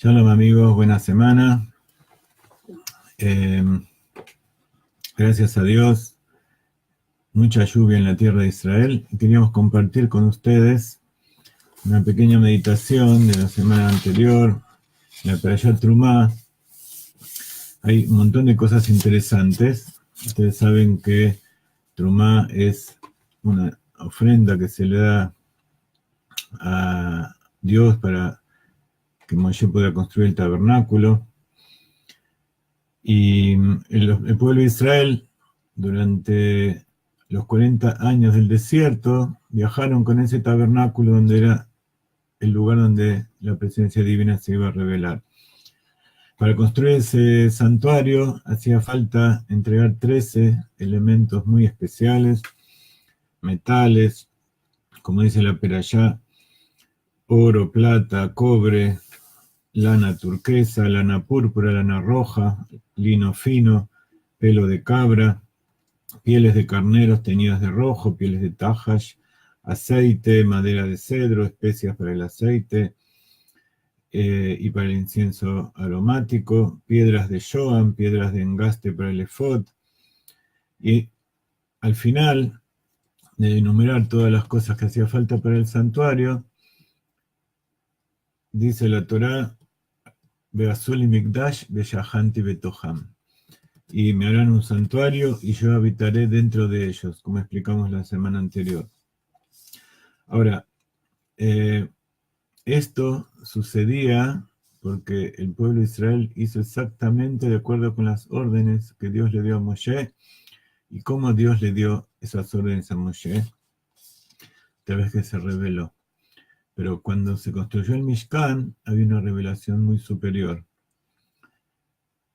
Shalom amigos, buena semana. Gracias a Dios, mucha lluvia en la tierra de Israel. Queríamos compartir con ustedes una pequeña meditación de la semana anterior, la Perashat Trumá. Hay un montón de cosas interesantes. Ustedes saben que Trumá es una ofrenda que se le da a Dios para que Moshe pueda construir el tabernáculo. Y el pueblo de Israel, durante los 40 años del desierto, viajaron con ese tabernáculo donde era el lugar donde la presencia divina se iba a revelar. Para construir ese santuario hacía falta entregar 13 elementos muy especiales, metales, como dice la Perashá, oro, plata, cobre, lana turquesa, lana púrpura, lana roja, lino fino, pelo de cabra, pieles de carneros teñidas de rojo, pieles de tajash, aceite, madera de cedro, especias para el aceite y para el incienso aromático, piedras de shoam, piedras de engaste para el efod. Y al final de enumerar todas las cosas que hacía falta para el santuario, dice la Torá, Beazuli Mikdash Beyahanti Betoham. Y me harán un santuario y yo habitaré dentro de ellos, como explicamos la semana anterior. Ahora, esto sucedía porque el pueblo de Israel hizo exactamente de acuerdo con las órdenes que Dios le dio a Moshe. ¿Y cómo Dios le dio esas órdenes a Moshe? Tal vez que se reveló. Pero cuando se construyó el Mishkan, había una revelación muy superior.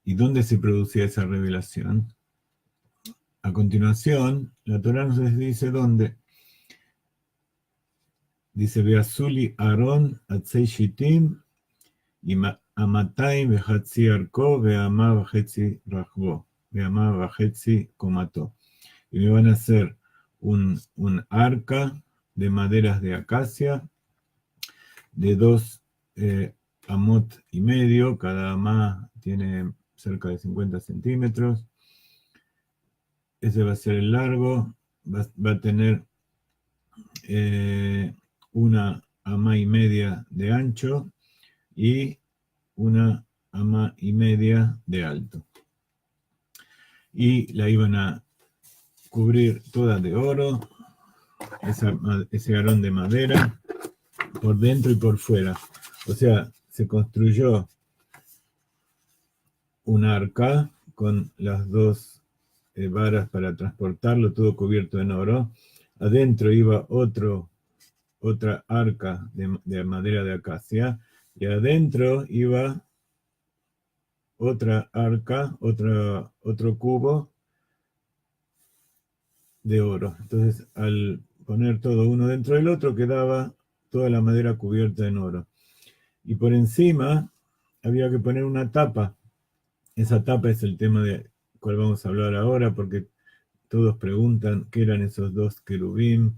¿Y dónde se producía esa revelación? A continuación, la Torá nos dice dónde. Dice, Beazuli Aarón Atzei Shitim y Amatayim Behatzi Arko Beamá Bajetzi Rajbo Beamá Bajetzi Komato. Y me van a hacer un arca de maderas de acacia de 2 amot y medio, cada amá tiene cerca de 50 centímetros. Ese va a ser el largo, va a tener una amá y media de ancho y una amá y media de alto. Y la iban a cubrir toda de oro, ese arón de madera, por dentro y por fuera. O sea, se construyó un arca con las 2 varas para transportarlo, todo cubierto en oro. Adentro iba otra arca de madera de acacia, y adentro iba otra arca, otro cubo de oro. Entonces, al poner todo uno dentro del otro, quedaba toda la madera cubierta en oro. Y por encima había que poner una tapa. Esa tapa es el tema de cual vamos a hablar ahora, porque todos preguntan qué eran esos 2 querubim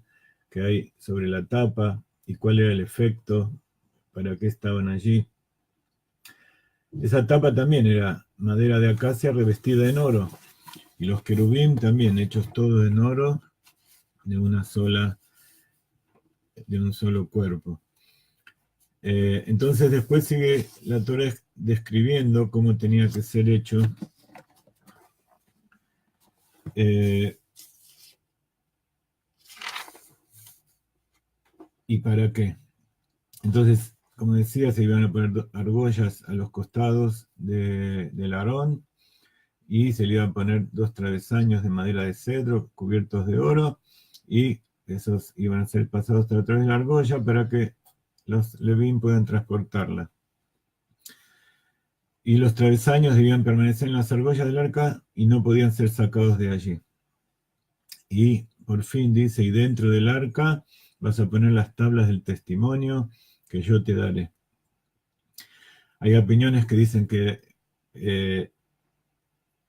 que hay sobre la tapa y cuál era el efecto, para qué estaban allí. Esa tapa también era madera de acacia revestida en oro, y los querubim también hechos todos en oro, de un solo cuerpo. Entonces después sigue la Torá describiendo cómo tenía que ser hecho y para qué. Entonces, como decía, se iban a poner argollas a los costados del Aarón y se le iban a poner 2 travesaños de madera de cedro cubiertos de oro, y esos iban a ser pasados a través de la argolla para que los levín puedan transportarla. Y los travesaños debían permanecer en las argollas del arca y no podían ser sacados de allí. Y por fin dice, y dentro del arca vas a poner las tablas del testimonio que yo te daré. Hay opiniones que dicen que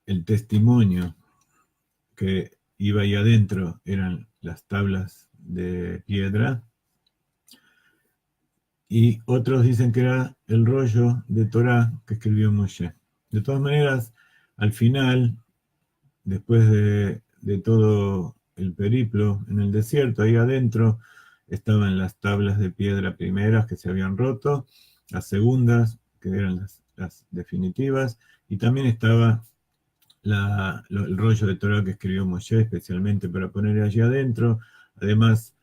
el testimonio que iba ahí adentro eran las tablas de piedra, y otros dicen que era el rollo de Torá que escribió Moshe. De todas maneras, al final, después de todo el periplo en el desierto, ahí adentro estaban las tablas de piedra primeras que se habían roto, las segundas, que eran las definitivas, y también estaba el rollo de Torah que escribió Moshe especialmente para poner allí adentro. Además,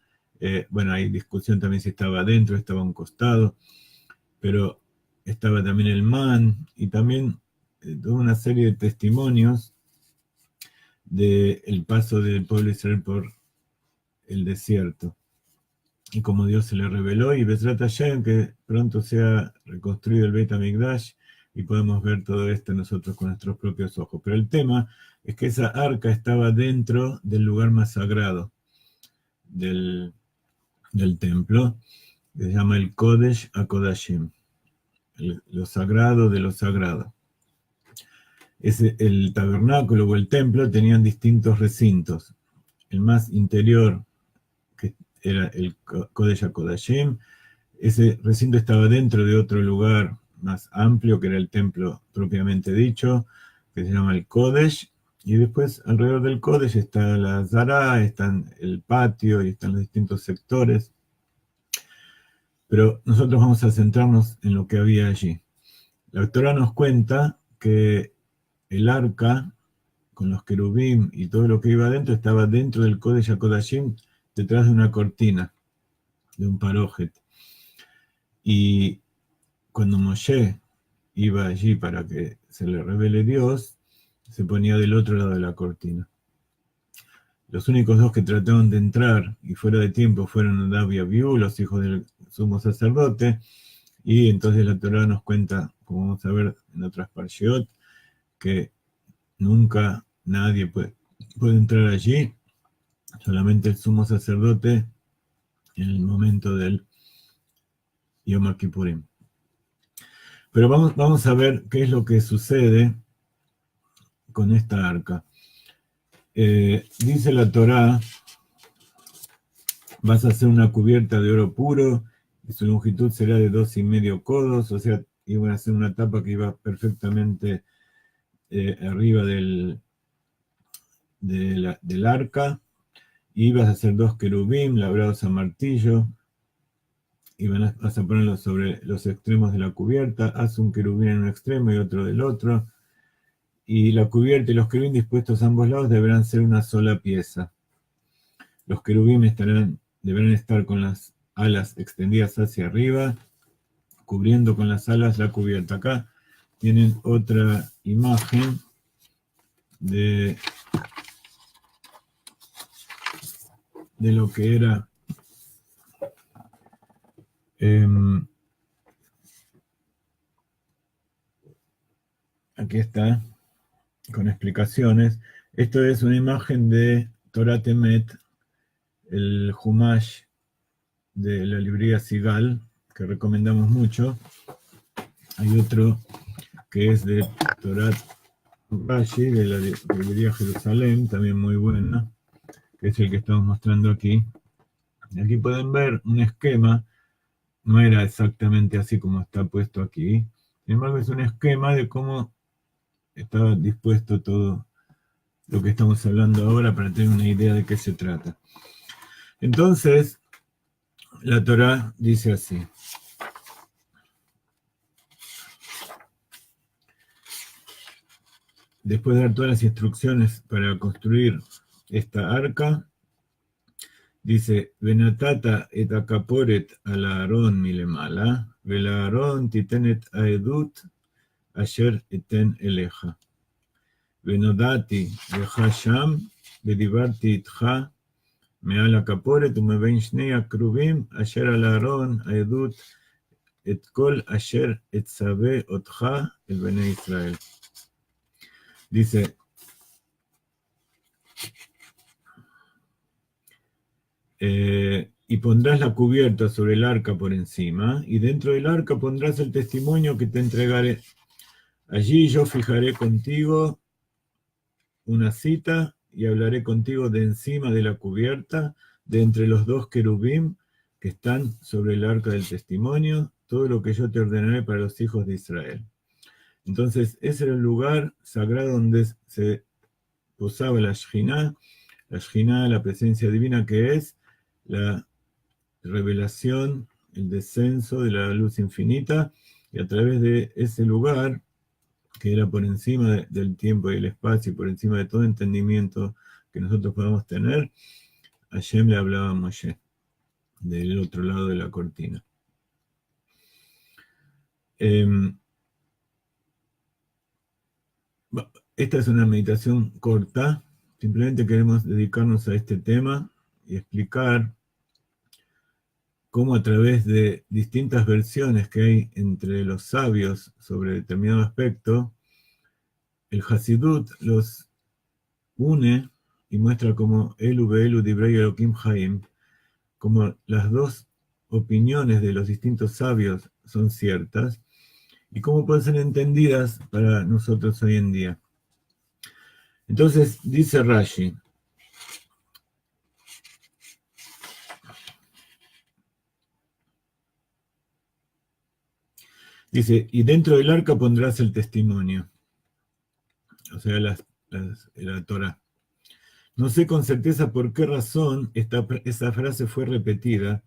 bueno, hay discusión también si estaba adentro, estaba a un costado, pero estaba también el man y también toda una serie de testimonios del paso del pueblo de Israel por el desierto y cómo Dios se le reveló, y Bezrat Hashem, que pronto sea reconstruido el Beit HaMikdash y podemos ver todo esto nosotros con nuestros propios ojos. Pero el tema es que esa arca estaba dentro del lugar más sagrado del templo, que se llama el Kodesh HaKodashim, lo sagrado de lo sagrado. El tabernáculo o el templo tenían distintos recintos. El más interior, que era el Kodesh HaKodashim, ese recinto estaba dentro de otro lugar más amplio, que era el templo propiamente dicho, que se llama el Kodesh, y después alrededor del Kodesh está la Zara, están el patio y están los distintos sectores. Pero nosotros vamos a centrarnos en lo que había allí. La Torá nos cuenta que el arca, con los querubim y todo lo que iba adentro, estaba dentro del Kodesh HaKodashim, detrás de una cortina, de un parójet. Y cuando Moshe iba allí para que se le revele Dios, se ponía del otro lado de la cortina. Los únicos dos que trataron de entrar y fuera de tiempo fueron Nadab y Abiú, los hijos del sumo sacerdote, y entonces la Torá nos cuenta, como vamos a ver en otras parshiot, que nunca nadie puede entrar allí, solamente el sumo sacerdote en el momento del Yom Kippurim. Pero vamos a ver qué es lo que sucede con esta arca. Dice la Torá, vas a hacer una cubierta de oro puro y su longitud será de 2,5 codos, o sea, iban a hacer una tapa que iba perfectamente arriba del arca, y vas a hacer 2 querubim labrados a martillo, y vas a ponerlos sobre los extremos de la cubierta. Haz un querubín en un extremo y otro del otro, y la cubierta y los querubín dispuestos a ambos lados deberán ser una sola pieza. Los querubín deberán estar con las alas extendidas hacia arriba, cubriendo con las alas la cubierta. Acá tienen otra imagen de lo que era aquí está, con explicaciones. Esto es una imagen de Torah Temet, el Humash de la librería Sigal, que recomendamos mucho. Hay otro que es de Torah Rashi, de la librería Jerusalén, también muy buena, que es el que estamos mostrando aquí. Y aquí pueden ver un esquema, no era exactamente así como está puesto aquí, sin embargo es un esquema de cómo estaba dispuesto todo lo que estamos hablando ahora para tener una idea de qué se trata. Entonces, la Torá dice así. Después de dar todas las instrucciones para construir esta arca, dice, Venatata et akaporet al Aarón milemala, vel Aarón titenet aedut asher eten eleja. Venodati lecha sham, vedibarti itcha, מעל הכפורת ומבין שני הקרובים אשר על הארון העדות את כל אשר אצווה אותך אל בני ישראל. Dice, y pondrás la cubierta sobre el arca por encima, y dentro del arca pondrás el testimonio que te entregaré. Allí yo fijaré contigo una cita y hablaré contigo de encima de la cubierta, de entre los 2 querubim, que están sobre el arca del testimonio, todo lo que yo te ordenaré para los hijos de Israel. Entonces, ese era el lugar sagrado donde se posaba la Shejinah, la presencia divina, que es la revelación, el descenso de la luz infinita, y a través de ese lugar, que era por encima del tiempo y el espacio, y por encima de todo entendimiento que nosotros podamos tener, Hashem le hablaba a Moshe, del otro lado de la cortina. Esta es una meditación corta, simplemente queremos dedicarnos a este tema y explicar cómo a través de distintas versiones que hay entre los sabios sobre determinado aspecto, el Hasidut los une y muestra como Elu Beelu Divrei Elohim Haim, como las dos opiniones de los distintos sabios son ciertas y cómo pueden ser entendidas para nosotros hoy en día. Entonces, dice Rashi, dice, y dentro del arca pondrás el testimonio, o sea, la Torah. No sé con certeza por qué razón esa frase fue repetida,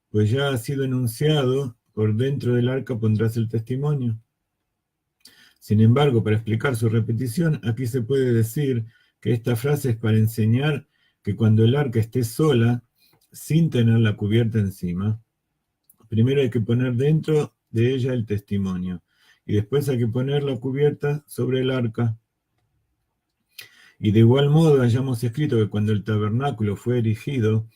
pues ya ha sido enunciado, por dentro del arca pondrás el testimonio. Sin embargo, para explicar su repetición, aquí se puede decir que esta frase es para enseñar que cuando el arca esté sola, sin tener la cubierta encima, primero hay que poner dentro de ella el testimonio, y después hay que poner la cubierta sobre el arca. Y de igual modo hayamos escrito que cuando el tabernáculo fue erigido,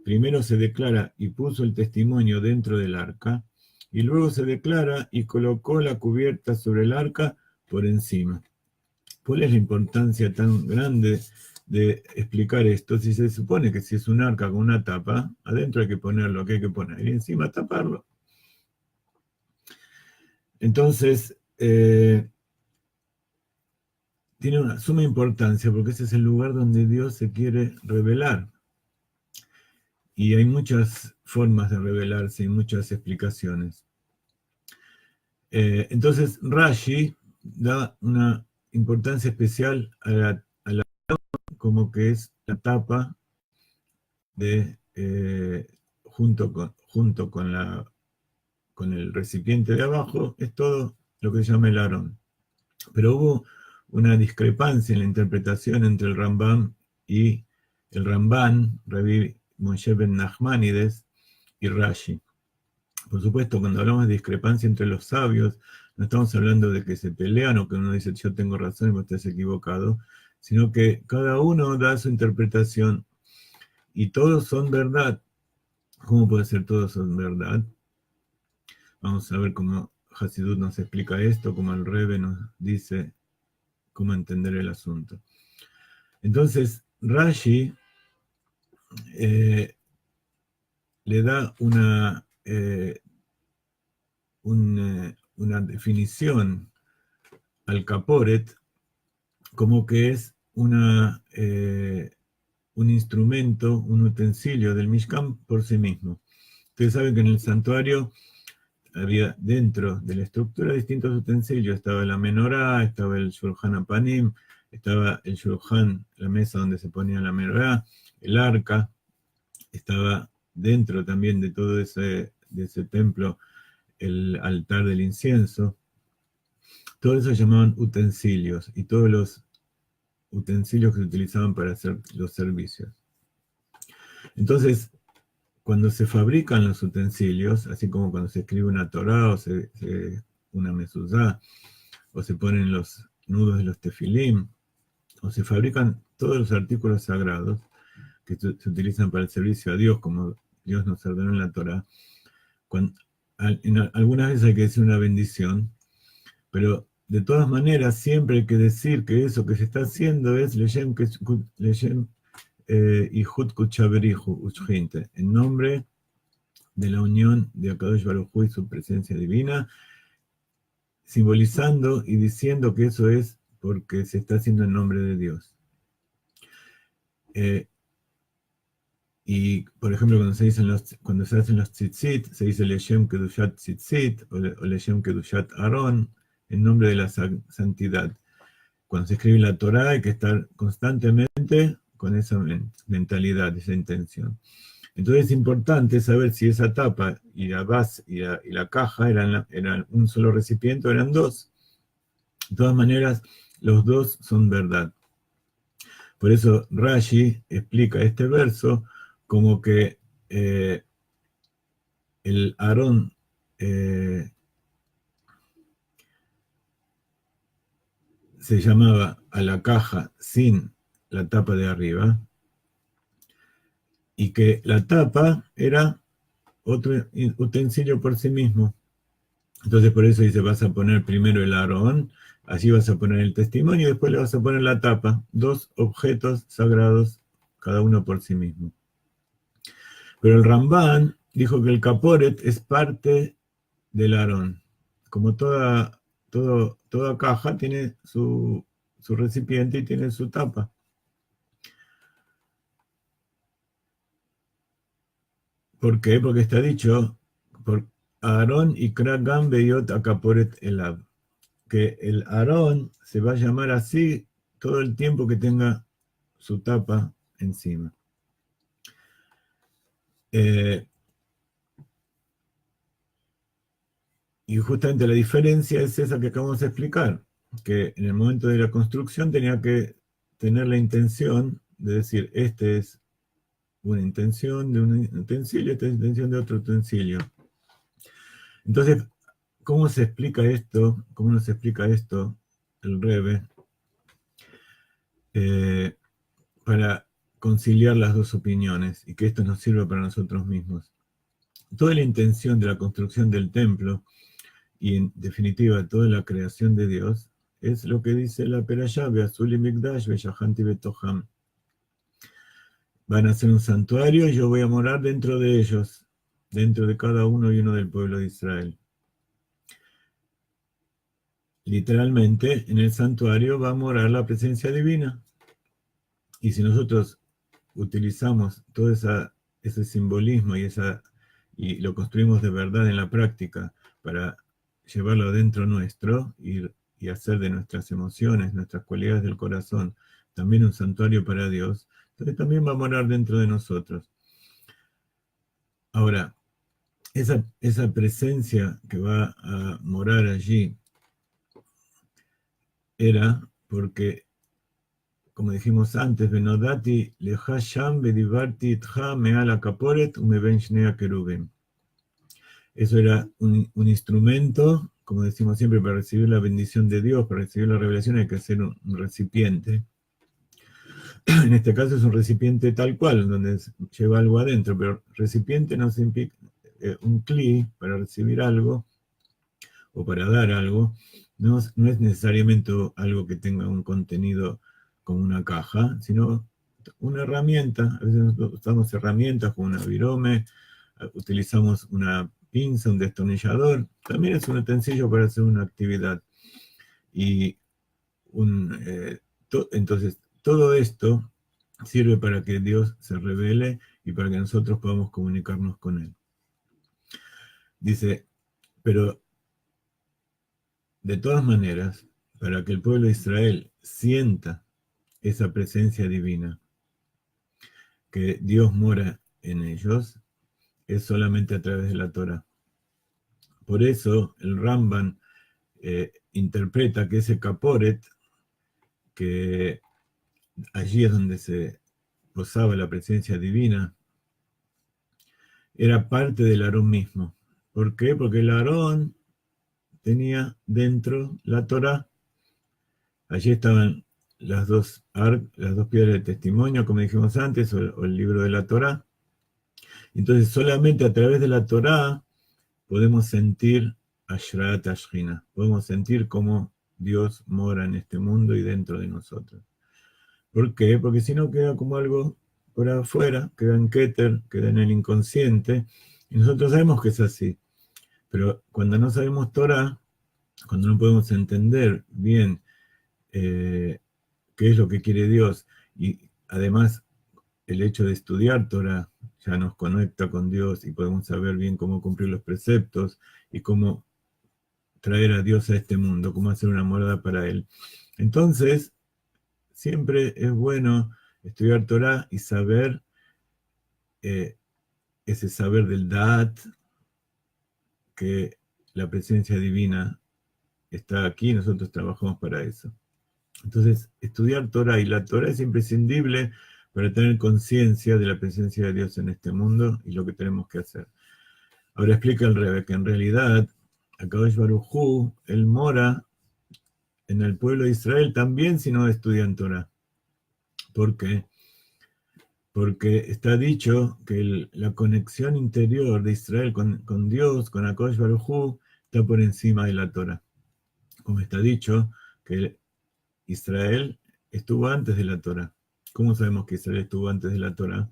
primero se declara y puso el testimonio dentro del arca, y luego se declara y colocó la cubierta sobre el arca por encima. ¿Cuál es la importancia tan grande de explicar esto? Si se supone que si es un arca con una tapa, adentro hay que poner lo que hay que poner y encima taparlo. Entonces, tiene una suma importancia porque ese es el lugar donde Dios se quiere revelar. Y hay muchas formas de revelarse y muchas explicaciones. Entonces, Rashi da una importancia especial a la como que es la tapa de, junto con el recipiente de abajo, es todo lo que se llama el Aarón. Pero hubo una discrepancia en la interpretación entre el Rambam y el Ramban, Rabbi Moshe ben Nachmanides, y Rashi. Por supuesto, cuando hablamos de discrepancia entre los sabios, no estamos hablando de que se pelean o que uno dice yo tengo razón y vos estás equivocado, sino que cada uno da su interpretación y todos son verdad. ¿Cómo puede ser todos son verdad? Vamos a ver cómo Hasidut nos explica esto, cómo el Rebbe nos dice cómo entender el asunto. Entonces, Rashi le da una definición al Kaporet como que es un instrumento, un utensilio del Mishkan por sí mismo. Ustedes saben que en el santuario había dentro de la estructura distintos utensilios. Estaba la menorá, estaba el shulchan apanim, estaba el shulchan, la mesa donde se ponía la menorá, el arca, estaba dentro también de todo de ese templo el altar del incienso. Todo eso se llamaban utensilios y todos los utensilios que se utilizaban para hacer los servicios. Entonces, cuando se fabrican los utensilios, así como cuando se escribe una Torá o una mezuzá, o se ponen los nudos de los tefilim, o se fabrican todos los artículos sagrados que se utilizan para el servicio a Dios, como Dios nos ordenó en la Torá, algunas veces hay que decir una bendición, pero de todas maneras siempre hay que decir que eso que se está haciendo es Leshem Ihud Kuchaverihu Uchinte, en nombre de la unión de Akadosh Baruj Hu y su presencia divina, simbolizando y diciendo que eso es porque se está haciendo en nombre de Dios. Y, por ejemplo, cuando se hacen los tzitzit, se dice Leshem Kedushat Tzitzit o Leshem Kedushat Aarón, en nombre de la santidad. Cuando se escribe la Torah hay que estar constantemente con esa mentalidad, esa intención. Entonces es importante saber si esa tapa y la base y la caja eran un solo recipiente o eran dos. De todas maneras, los dos son verdad. Por eso Rashi explica este verso como que el Aarón se llamaba a la caja sin la tapa de arriba y que la tapa era otro utensilio por sí mismo. Entonces por eso dice, vas a poner primero el Aarón, allí vas a poner el testimonio y después le vas a poner la tapa. Dos objetos sagrados, cada uno por sí mismo. Pero el Rambán dijo que el Kaporet es parte del Aarón. Como toda caja tiene su recipiente y tiene su tapa. ¿Por qué? Porque está dicho por Aarón y Kragam Beyot Akaporet Elab. Que el Aarón se va a llamar así todo el tiempo que tenga su tapa encima. Y justamente la diferencia es esa que acabamos de explicar, que en el momento de la construcción tenía que tener la intención de decir, este es una intención de un utensilio, esta es la intención de otro utensilio. Entonces, ¿cómo se explica esto? ¿Cómo nos explica esto el Rebbe? Para conciliar las dos opiniones y que esto nos sirva para nosotros mismos. Toda la intención de la construcción del templo y en definitiva toda la creación de Dios es lo que dice la Perashá, Beazuli Mikdash, Beyahanti Betoham. Van a ser un santuario y yo voy a morar dentro de ellos, dentro de cada uno y uno del pueblo de Israel. Literalmente, en el santuario va a morar la presencia divina. Y si nosotros utilizamos todo ese simbolismo y lo construimos de verdad en la práctica para llevarlo dentro nuestro y hacer de nuestras emociones, nuestras cualidades del corazón, también un santuario para Dios, entonces también va a morar dentro de nosotros. Ahora, esa presencia que va a morar allí era porque, como dijimos antes, Benodati leja sham bedivarti itcha meala kaporet umeben shnei kerubim. Eso era un instrumento, como decimos siempre, para recibir la bendición de Dios, para recibir la revelación hay que ser un recipiente. En este caso es un recipiente tal cual, donde lleva algo adentro, pero recipiente no significa un cli para recibir algo o para dar algo, no es necesariamente algo que tenga un contenido como una caja, sino una herramienta. A veces usamos herramientas como una virome, utilizamos una pinza, un destornillador, también es un utensilio para hacer una actividad. Y entonces, todo esto sirve para que Dios se revele y para que nosotros podamos comunicarnos con Él. Dice, pero de todas maneras, para que el pueblo de Israel sienta esa presencia divina, que Dios mora en ellos, es solamente a través de la Torah. Por eso el Ramban interpreta que ese Kaporet, que allí es donde se posaba la presencia divina, era parte del Aarón mismo. ¿Por qué? Porque el Aarón tenía dentro la Torah. Allí estaban las dos piedras de testimonio, como dijimos antes, o el libro de la Torah. Entonces, solamente a través de la Torah podemos sentir Ashrat Ashkina, podemos sentir cómo Dios mora en este mundo y dentro de nosotros. ¿Por qué? Porque si no queda como algo por afuera, queda en Keter, queda en el inconsciente, y nosotros sabemos que es así. Pero cuando no sabemos Torah, cuando no podemos entender bien qué es lo que quiere Dios, y además el hecho de estudiar Torah ya nos conecta con Dios y podemos saber bien cómo cumplir los preceptos y cómo traer a Dios a este mundo, cómo hacer una morada para Él. Entonces, siempre es bueno estudiar Torah y saber ese saber del Da'at, que la presencia divina está aquí, nosotros trabajamos para eso. Entonces, estudiar Torah, y la Torah es imprescindible para tener conciencia de la presencia de Dios en este mundo y lo que tenemos que hacer. Ahora explica el Rebbe que en realidad Akadosh Baruj Hu, él mora en el pueblo de Israel también si no estudian Torah. ¿Por qué? Porque está dicho que la conexión interior de Israel con Dios, con Akadosh Baruj Hu, está por encima de la Torah. Como está dicho, que Israel estuvo antes de la Torah. ¿Cómo sabemos que Israel estuvo antes de la Torah?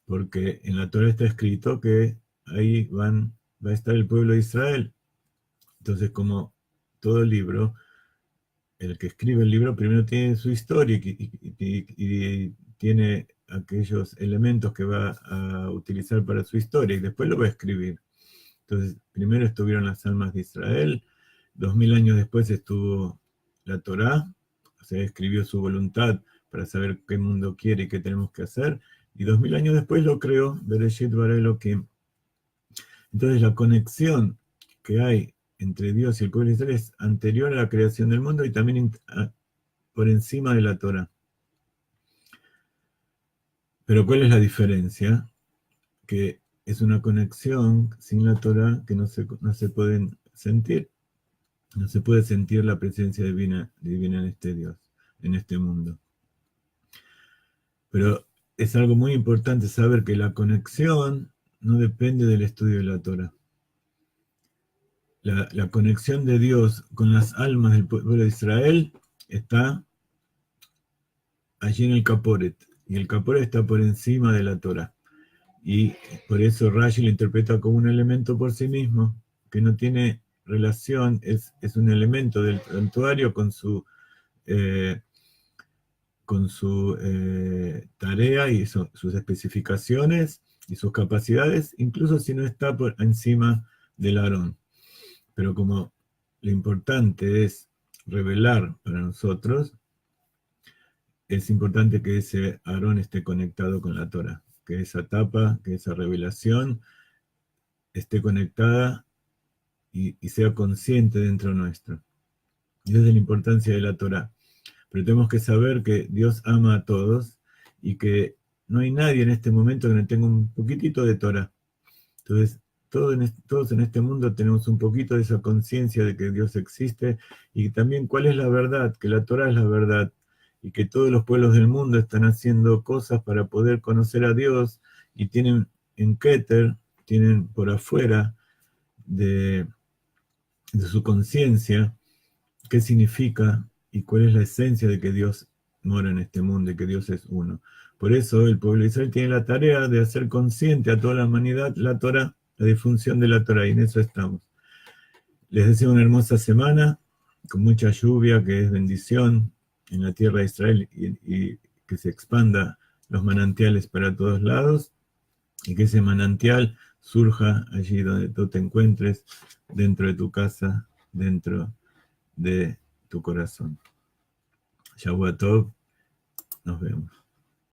Porque en la Torah está escrito que ahí va a estar el pueblo de Israel. Entonces, como todo libro, el que escribe el libro primero tiene su historia y tiene aquellos elementos que va a utilizar para su historia y después lo va a escribir. Entonces, primero estuvieron las almas de Israel, 2000 años después estuvo la Torá, o sea, escribió su voluntad para saber qué mundo quiere y qué tenemos que hacer, y 2000 años después lo creó, Bereshit bara Elohim. Entonces, la conexión que hay entre Dios y el pueblo de Israel es anterior a la creación del mundo y también por encima de la Torá. Pero ¿cuál es la diferencia? Que es una conexión sin la Torá que no se pueden sentir. No se puede sentir la presencia divina en este Dios, en este mundo. Pero es algo muy importante saber que la conexión no depende del estudio de la Torah. La conexión de Dios con las almas del pueblo de Israel está allí en el Kaporet. Y el Kaporet está por encima de la Torah. Y por eso Rashi lo interpreta como un elemento por sí mismo, que no tiene relación, es un elemento del santuario eh, con su tarea y sus especificaciones y sus capacidades, incluso si no está por encima del Aarón. Pero como lo importante es revelar para nosotros, es importante que ese Aarón esté conectado con la Torah, que esa tapa, que esa revelación esté conectada y sea consciente dentro nuestro. Y esa es la importancia de la Torah. Pero tenemos que saber que Dios ama a todos y que no hay nadie en este momento que no tenga un poquitito de Torah. Entonces, todos en este mundo tenemos un poquito de esa conciencia de que Dios existe y también cuál es la verdad, que la Torah es la verdad y que todos los pueblos del mundo están haciendo cosas para poder conocer a Dios y tienen en Keter, tienen por afuera de su conciencia qué significa y cuál es la esencia de que Dios mora en este mundo y que Dios es uno. Por eso el pueblo de Israel tiene la tarea de hacer consciente a toda la humanidad la Torah, la difusión de la Torah, y en eso estamos. Les deseo una hermosa semana, con mucha lluvia, que es bendición en la tierra de Israel y que se expanda los manantiales para todos lados y que ese manantial surja allí donde tú te encuentres, dentro de tu casa, dentro de tu corazón. Shavua Tov, nos vemos.